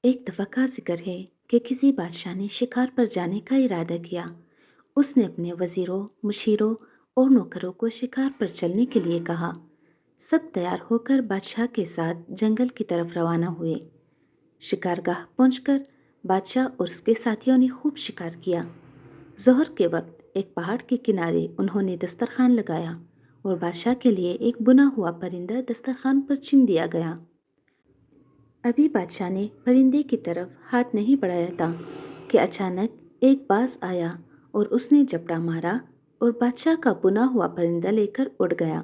ایک دفعہ کا ذکر ہے کہ کسی بادشاہ نے شکار پر جانے کا ارادہ کیا۔ اس نے اپنے وزیروں، مشیروں اور نوکروں کو شکار پر چلنے کے لیے کہا۔ سب تیار ہو کر بادشاہ کے ساتھ جنگل کی طرف روانہ ہوئے۔ شکارگاہ پہنچ کر بادشاہ اور اس کے ساتھیوں نے خوب شکار کیا۔ ظہر کے وقت ایک پہاڑ کے کنارے انہوں نے دسترخوان لگایا اور بادشاہ کے لیے ایک بنا ہوا پرندہ دسترخوان پر چن دیا گیا۔ ابھی بادشاہ نے پرندے کی طرف ہاتھ نہیں بڑھایا تھا کہ اچانک ایک باز آیا اور اس نے جھپٹا مارا اور بادشاہ کا بنا ہوا پرندہ لے کر اڑ گیا۔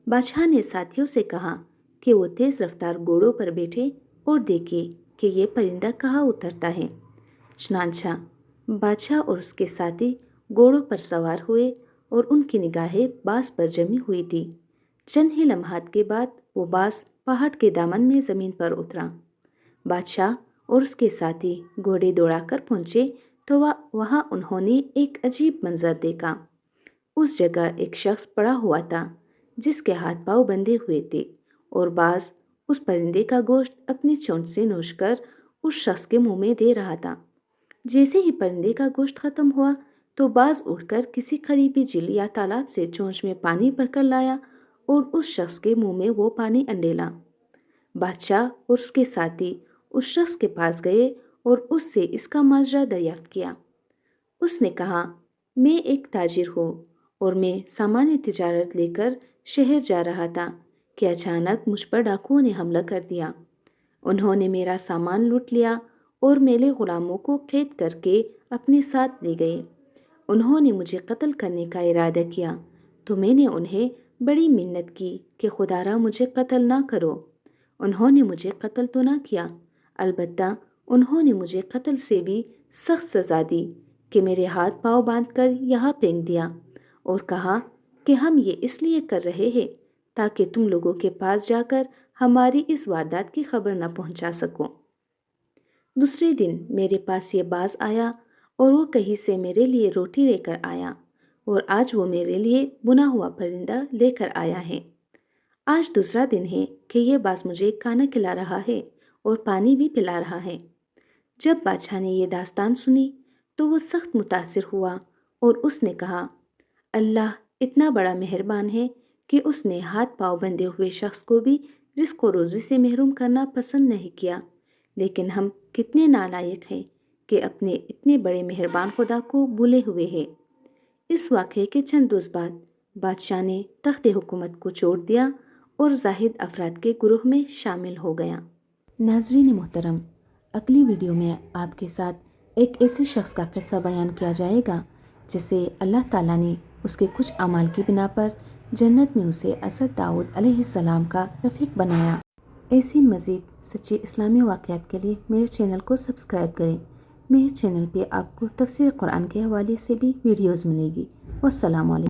بادشاہ نے ساتھیوں سے کہا کہ وہ تیز رفتار گھوڑوں پر بیٹھے اور دیکھے کہ یہ پرندہ کہاں اترتا ہے۔ چنانچہ بادشاہ اور اس کے ساتھی گھوڑوں پر سوار ہوئے اور ان کی نگاہیں باز پر جمی ہوئی تھی۔ چند ہی لمحات کے بعد وہ باز پہاڑ کے دامن میں زمین پر اترا۔ بادشاہ اور اس کے ساتھی گھوڑے دوڑا کر پہنچے تو وہاں انہوں نے ایک عجیب منظر دیکھا۔ اس جگہ ایک شخص پڑا ہوا تھا جس کے ہاتھ پاؤں بندھے ہوئے تھے اور باز اس پرندے کا گوشت اپنی چونچ سے نوچ کر اس شخص کے منہ میں دے رہا تھا۔ جیسے ہی پرندے کا گوشت ختم ہوا تو باز اڑ کر کسی قریبی جھیل یا تالاب سے چونچ میں پانی بھر کر لایا اور اس شخص کے منہ میں وہ پانی انڈیلا۔ بادشاہ اور اس کے ساتھی اس شخص کے پاس گئے اور اس سے اس کا ماجرا دریافت کیا۔ اس نے کہا، میں ایک تاجر ہوں اور میں سامان تجارت لے کر شہر جا رہا تھا کہ اچانک مجھ پر ڈاکوؤں نے حملہ کر دیا۔ انہوں نے میرا سامان لوٹ لیا اور میرے غلاموں کو قید کر کے اپنے ساتھ لے گئے۔ انہوں نے مجھے قتل کرنے کا ارادہ کیا تو میں نے انہیں بڑی منت کی کہ خدا را مجھے قتل نہ کرو۔ انہوں نے مجھے قتل تو نہ کیا، البتہ انہوں نے مجھے قتل سے بھی سخت سزا دی کہ میرے ہاتھ پاؤں باندھ کر یہاں پھینک دیا اور کہا کہ ہم یہ اس لیے کر رہے ہیں تاکہ تم لوگوں کے پاس جا کر ہماری اس واردات کی خبر نہ پہنچا سکو۔ دوسرے دن میرے پاس یہ باز آیا اور وہ کہیں سے میرے لیے روٹی لے کر آیا اور آج وہ میرے لیے بنا ہوا پرندہ لے کر آیا ہے۔ آج دوسرا دن ہے کہ یہ باز مجھے کھانا کھلا رہا ہے اور پانی بھی پلا رہا ہے۔ جب بادشاہ نے یہ داستان سنی تو وہ سخت متاثر ہوا اور اس نے کہا، اللہ اتنا بڑا مہربان ہے کہ اس نے ہاتھ پاؤں بندھے ہوئے شخص کو بھی رزق و روزی سے محروم کرنا پسند نہیں کیا، لیکن ہم کتنے نالائق ہیں کہ اپنے اتنے بڑے مہربان خدا کو بھولے ہوئے ہیں۔ اس واقعے کے چند روز بعد بادشاہ نے تخت حکومت کو چھوڑ دیا اور زاہد افراد کے گروہ میں شامل ہو گیا۔ ناظرین محترم، اگلی ویڈیو میں آپ کے ساتھ ایک ایسے شخص کا قصہ بیان کیا جائے گا جسے اللہ تعالیٰ نے اس کے کچھ اعمال کی بنا پر جنت میں اسے حضرت داؤد علیہ السلام کا رفیق بنایا۔ ایسی مزید سچی اسلامی واقعات کے لیے میرے چینل کو سبسکرائب کریں۔ میرے چینل پہ آپ کو تفسیر قرآن کے حوالے سے بھی ویڈیوز ملے گی۔ والسلام علیکم۔